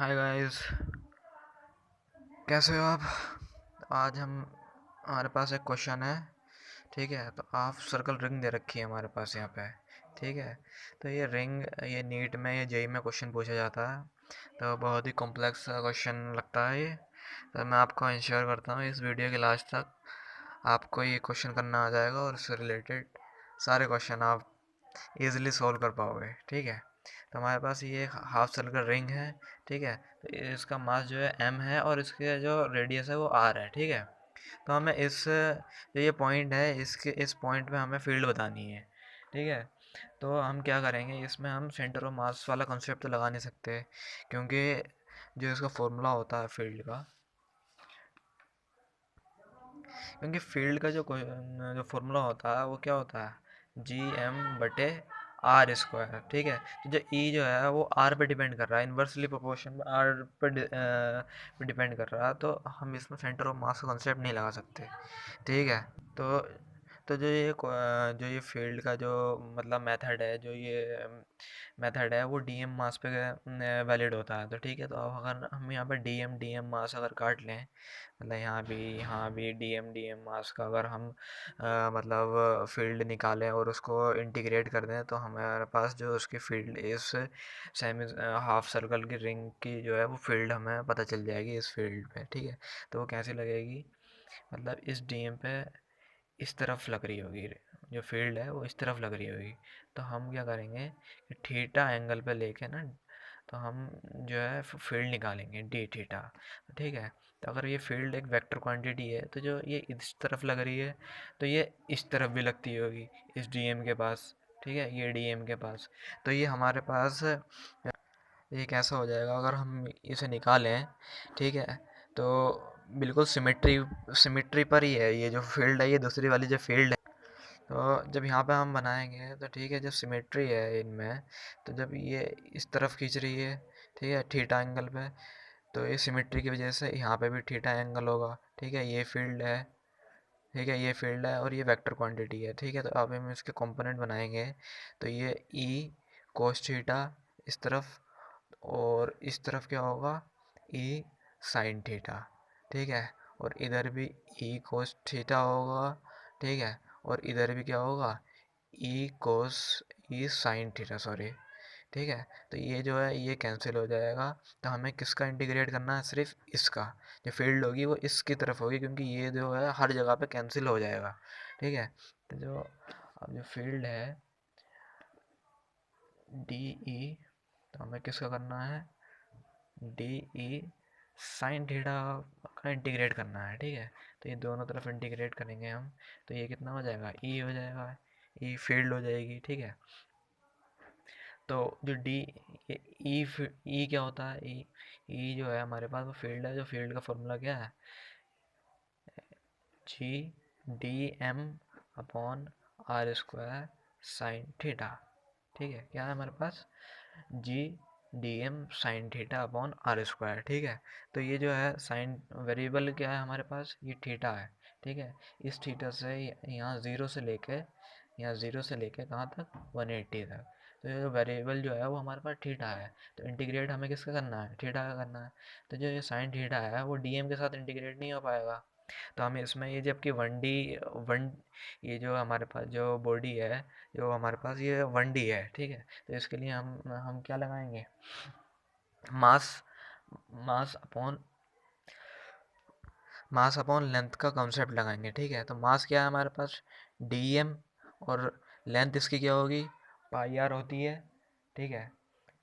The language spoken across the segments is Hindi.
हाय गाइस, कैसे हो आप। आज हम हमारे पास एक क्वेश्चन है। ठीक है, तो हाफ सर्कल रिंग दे रखी है हमारे पास यहाँ पे। ठीक है, तो ये रिंग, ये नीट में, ये जेई में क्वेश्चन पूछा जाता है। तो बहुत ही कॉम्प्लेक्स क्वेश्चन लगता है ये। तो मैं आपको इंश्योर करता हूँ इस वीडियो के लास्ट तक आपको ये क्वेश्चन करना आ जाएगा और उससे रिलेटेड सारे क्वेश्चन आप इजीली सॉल्व कर पाओगे। ठीक है, तो हमारे पास ये हाफ सर्कल रिंग है। ठीक है, तो इसका मास जो है m है और इसके जो रेडियस है वो r है। ठीक है, तो हमें इस जो ये पॉइंट है, इसके इस पॉइंट में हमें फील्ड बतानी है। ठीक है, तो हम क्या करेंगे, इसमें हम सेंटर ऑफ मास वाला कॉन्सेप्ट तो लगा नहीं सकते, क्योंकि जो इसका फॉर्मूला होता है फील्ड का, क्योंकि फील्ड का जो फॉर्मूला होता है वो क्या होता है, G m/r²। ठीक है, तो जो E जो है वो R पे डिपेंड कर रहा है, इन्वर्सली प्रोपोर्शन में R पे डिपेंड कर रहा है, तो हम इसमें सेंटर ऑफ मास का कॉन्सेप्ट नहीं लगा सकते। ठीक है, तो जो ये फील्ड का जो मतलब मेथड है, जो ये मेथड है वो डीएम मास पे वैलिड होता है। तो ठीक है, तो अब अगर हम यहाँ पे डीएम मास अगर काट लें, मतलब यहाँ भी डीएम मास का अगर हम मतलब फील्ड निकालें और उसको इंटीग्रेट कर दें, तो हमारे पास जो उसकी फील्ड इस सेमी हाफ सर्कल की रिंग की जो है वो फील्ड हमें पता चल जाएगी इस फील्ड पे। ठीक है, तो वो कैसी लगेगी, मतलब इस डीएम पे इस तरफ लग रही होगी, जो फील्ड है वो इस तरफ लग रही होगी। तो हम क्या करेंगे कि थीटा एंगल पे लेके ना, तो हम जो है फील्ड निकालेंगे डी थीटा। ठीक है, तो अगर ये फील्ड एक वेक्टर क्वांटिटी है, तो जो ये इस तरफ लग रही है, तो ये इस तरफ भी लगती होगी, इस डीएम के पास। ठीक है, ये डीएम के पास। तो ये हमारे पास ये कैसा हो जाएगा अगर हम इसे निकालें। ठीक है, तो बिल्कुल सिमेट्री सिमेट्री पर ही है, ये जो फील्ड है, ये दूसरी वाली जो फील्ड है। तो जब यहाँ पे हम बनाएंगे तो ठीक है, जब सिमेट्री है इनमें, तो जब ये इस तरफ खींच रही है, ठीक है, थीटा एंगल पे, तो ये सिमेट्री की वजह से यहाँ पे भी थीटा एंगल होगा। ठीक है, ये फील्ड है। ठीक है, ये फील्ड है और ये वेक्टर क्वांटिटी है। ठीक है, तो अब हम इसके कंपोनेंट बनाएंगे, तो ये ई कोस थीटा इस तरफ, और इस तरफ क्या होगा, ई साइन थीटा। ठीक है, और इधर भी ई कोस थीटा होगा। ठीक है, और इधर भी क्या होगा, ई कोस ई साइन थीटा, सॉरी। ठीक है, तो ये जो है ये कैंसिल हो जाएगा। तो हमें किसका इंटीग्रेट करना है, सिर्फ इसका। जो फील्ड होगी वो इसकी तरफ होगी, क्योंकि ये जो है हर जगह पे कैंसिल हो जाएगा। ठीक है, तो जो अब जो फील्ड है डी ई, तो हमें किसका करना है, डी ई साइन थीटा का इंटीग्रेट करना है। ठीक है, तो ये दोनों तरफ इंटीग्रेट करेंगे हम, तो ये कितना हो जाएगा, ई हो जाएगा, ई फील्ड हो जाएगी। ठीक है, तो जो डी ई ई क्या होता है, ई ई जो है हमारे पास वो फील्ड है, जो फील्ड का फॉर्मूला क्या है, G D M upon r² sine theta. ठीक है, क्या है हमारे पास, G D M sine theta upon r²। ठीक है, तो ये जो है साइन वेरिएबल क्या है हमारे पास, ये थीटा है। ठीक है, इस थीटा से यहाँ ज़ीरो से लेके कहाँ तक, 180 तक। तो ये जो वेरिएबल जो है वो हमारे पास थीटा है, तो इंटीग्रेट हमें किसका करना है, थीटा का करना है। तो जो ये साइन थीटा है वो डीएम के साथ इंटीग्रेट नहीं हो पाएगा। तो हमें इसमें ये जबकि वन ये जो हमारे पास जो बॉडी है, जो हमारे पास ये 1D है। ठीक है, तो इसके लिए हम क्या लगाएंगे, mass mass upon mass upon length का कॉन्सेप्ट लगाएंगे। ठीक है, तो मास क्या है हमारे पास, डीएम, और लेंथ इसकी क्या होगी, पाई आर होती है। ठीक है,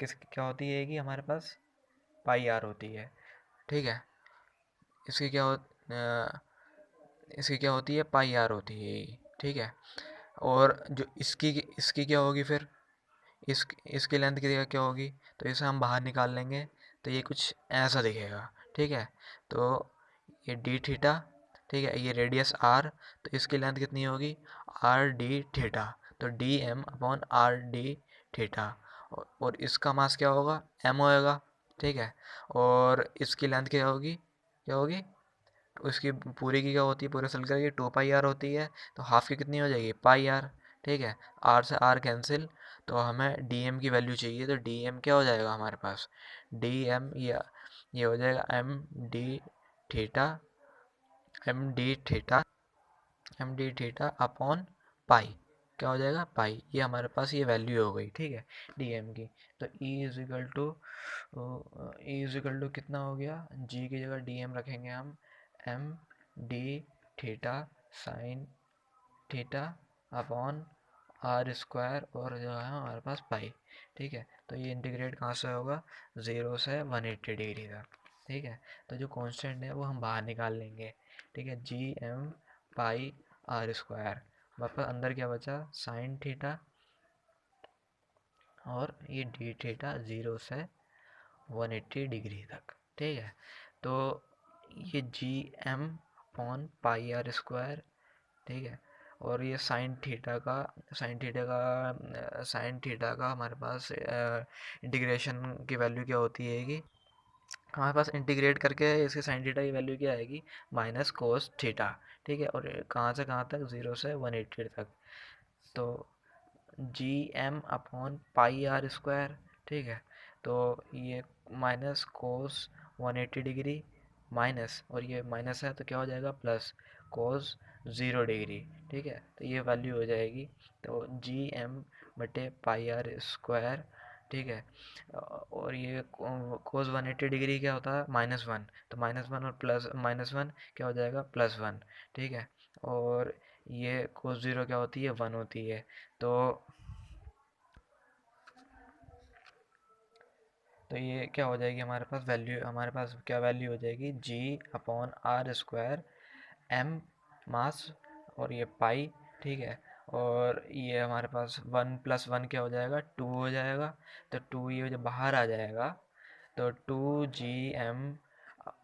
किस क्या होती है कि हमारे पास पाई आर होती है। ठीक है, इसकी क्या हो इसकी क्या होती है, पाई आर होती है ये। ठीक है, और जो इसकी इसकी क्या होगी फिर, इसकी लेंथ की जगह क्या होगी, तो इसे हम बाहर निकाल लेंगे, तो ये कुछ ऐसा दिखेगा। ठीक है, तो ये डी थीटा, ठीक है, ये रेडियस आर, तो इसकी लेंथ कितनी होगी, आर डी थीटा, तो D M upon R D theta, और इसका मास क्या होगा, एम होएगा। ठीक है, और इसकी लेंथ क्या होगी, उसकी पूरी की क्या होती है, पूरे सर्कल की 2 पाई आर होती है, तो हाफ की कितनी हो जाएगी, पाई आर। ठीक है, आर से आर कैंसिल, तो हमें डी एम की वैल्यू चाहिए, तो डी एम क्या हो जाएगा हमारे पास, डी एम ये हो जाएगा D theta M D theta upon pi, क्या हो जाएगा पाई, ये हमारे पास ये वैल्यू हो गई, ठीक है, डी एम की। तो ई इज इक्वल टू कितना हो गया, जी की जगह डी एम रखेंगे हम, M D theta sine theta upon R square और जो है हमारे पास पाई, ठीक है। तो ये इंटीग्रेट कहाँ से होगा, 0 से 180 डिग्री तक, ठीक है। तो जो कांस्टेंट है वो हम बाहर निकाल लेंगे, ठीक है, G M pi R square, वापस अंदर क्या बचा, साइन थीटा और ये डी थीटा 0 से 180 डिग्री तक, ठीक है। तो ये G M upon pi R square, ठीक है, और ये साइन थीटा का हमारे पास इंटीग्रेशन की वैल्यू क्या होती है कि हमारे पास इंटीग्रेट करके इसके साइन थीटा की वैल्यू क्या आएगी, माइनस कोस थीटा, ठीक है, और कहाँ से कहाँ तक, 0 से 180 तक। तो G M upon pi R square, ठीक है, तो ये माइनस कोस 180 डिग्री माइनस, और ये माइनस है तो क्या हो जाएगा प्लस कोस 0 डिग्री, ठीक है, तो ये वैल्यू हो जाएगी, तो जी एम बटे पाई आर स्क्वायर, ठीक है, और ये कोस 180 डिग्री क्या होता है, -1, तो -1 और प्लस -1 क्या हो जाएगा, +1, ठीक है, और ये कोस 0 क्या होती है, 1 होती है। तो तो ये क्या हो जाएगी हमारे पास वैल्यू, हमारे पास क्या वैल्यू हो जाएगी, जी अपॉन आर स्क्वायर एम मास और ये पाई, ठीक है, और ये हमारे पास 1 + 1 क्या हो जाएगा, 2 हो जाएगा, तो 2 ये जब बाहर आ जाएगा तो 2 GM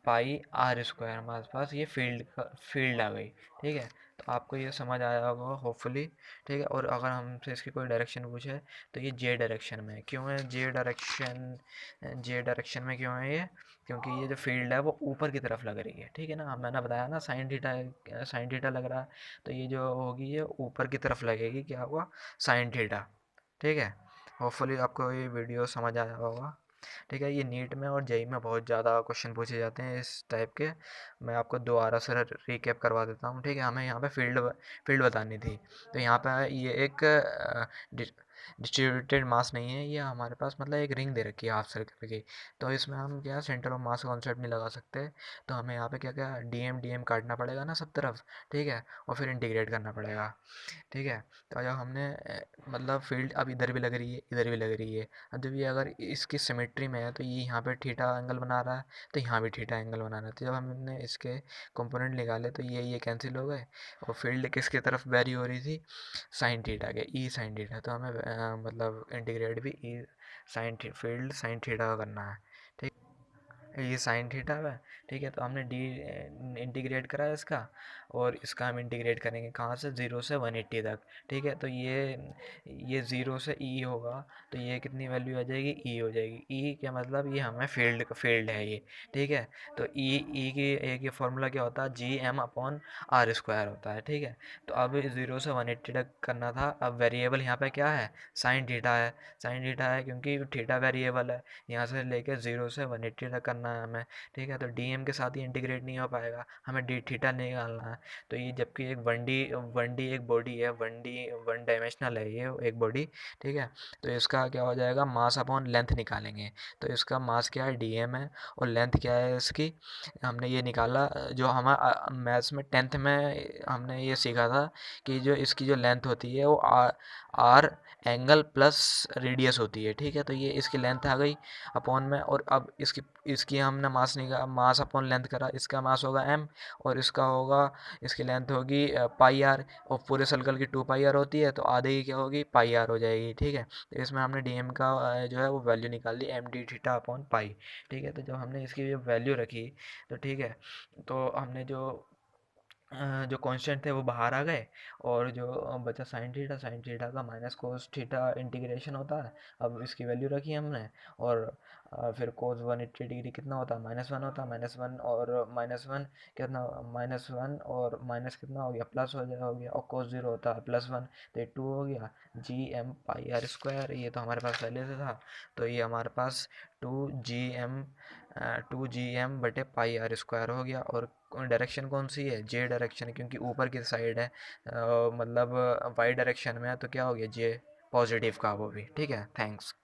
पाई आर स्क्वायर हमारे पास ये फील्ड आ गई, ठीक है। तो आपको ये समझ आया होगा होपफुली, ठीक है। और अगर हमसे इसकी कोई डायरेक्शन पूछे तो ये जे डायरेक्शन में है, क्यों है जे डायरेक्शन में क्यों है ये, क्योंकि ये जो फील्ड है वो ऊपर की तरफ लग रही है, ठीक है ना, मैंने बताया ना साइन थीटा लग रहा है, तो ये जो होगी ये ऊपर की तरफ लगेगी, क्या हुआ, साइन थीटा, ठीक है। होपफुली आपको ये वीडियो समझ आया होगा, ठीक है। ये नीट में और जेई में बहुत ज़्यादा क्वेश्चन पूछे जाते हैं इस टाइप के, मैं आपको दोबारा से रिकैप करवा देता हूँ, ठीक है। हमें यहाँ पे फील्ड बतानी थी, तो यहाँ पे ये एक डिस्ट्रीब्यूटेड मास नहीं है, ये हमारे पास मतलब एक रिंग दे रखी है हाफ सर्कल की, तो इसमें हम क्या सेंटर ऑफ मास कॉन्सेप्ट नहीं लगा सकते, तो हमें यहाँ पे क्या क्या डी एम काटना पड़ेगा ना सब तरफ, ठीक है, और फिर इंटीग्रेट करना पड़ेगा, ठीक है। तो जब हमने मतलब फील्ड अब इधर भी लग रही है, इधर भी लग रही है, अब जब ये अगर इसकी सिमेट्री में है तो ये यहाँ पे थीटा एंगल बना रहा है, तो यहाँ भी थीटा एंगल बना रहा है, तो जब हमने इसके कंपोनेंट निकाले तो ये कैंसिल हो गए, और फील्ड किसकी तरफ वेरी हो रही थी, साइन थीटा के, ई साइन थीटा, तो हमें मतलब इंटीग्रेट भी ई फील्ड साइन थीटा का करना है, ठीक, ये साइन थीटा है, ठीक है। तो हमने डी इंटीग्रेट करा है इसका, और इसका हम इंटीग्रेट करेंगे कहाँ से, 0 से 180 तक, ठीक है। तो ये 0 से ई होगा, तो ये कितनी वैल्यू आ जाएगी, ई हो जाएगी, ई क्या मतलब ये हमें फील्ड है ये, ठीक है। तो ई की एक ये फॉर्मूला क्या होता है, G M upon R square होता है, ठीक है। तो अब 0 से 180 तक करना था, अब वेरिएबल यहाँ पे क्या है, साइन थीटा है क्योंकि थीटा वेरिएबल है, यहाँ से लेके 0 से 180 तक करना है हमें, ठीक है। तो डी एम के साथ ही इंटीग्रेट नहीं हो पाएगा, हमें डी थीटा निकालना है, तो ये जबकि एक वन डी एक बॉडी है, वन डायमेंशनल है ये एक बॉडी, ठीक है। तो इसका क्या हो जाएगा, मास अपॉन लेंथ निकालेंगे, तो इसका मास क्या है, डी एम है, और लेंथ क्या है इसकी, हमने ये निकाला, जो हमारा मैथ्स में 10th में हमने ये सीखा था कि जो इसकी जो लेंथ होती है वो आर एंगल प्लस रेडियस होती है, ठीक है। तो ये इसकी लेंथ आ गई अपॉन में, और अब इसकी इसकी हमने मास अपॉन लेंथ करा, इसका मास होगा एम, और इसका होगा, इसकी लेंथ होगी पाई आर, और पूरे सर्कल की 2 पाई आर होती है, तो आधे की क्या होगी, पाई आर हो जाएगी, ठीक है। तो इसमें हमने डी एम का जो है वो वैल्यू निकाल ली, M D theta upon pi, ठीक है। तो जब हमने इसकी जो वैल्यू रखी, तो ठीक है, तो हमने जो जो कांस्टेंट थे वो बाहर आ गए, और जो बचा साइन थीटा का माइनस कोस थीटा इंटीग्रेशन होता है। अब इसकी वैल्यू रखी हमने, और फिर कोस 180 डिग्री कितना होता है, -1 होता है। -1 और -1 कितना, -1 और माइनस कितना हो गया, प्लस हो गया, और कोस 0 होता है +1, तो ये 2 हो गया। g m π r², ये तो हमारे पास पहले से था, तो ये हमारे पास 2 gm 2 gm/πr² हो गया। और डायरेक्शन कौन सी है, जे डायरेक्शन है, क्योंकि ऊपर की साइड है, मतलब वाई डायरेक्शन में है, तो क्या हो गया, जे पॉजिटिव का वो भी। ठीक है, थैंक्स।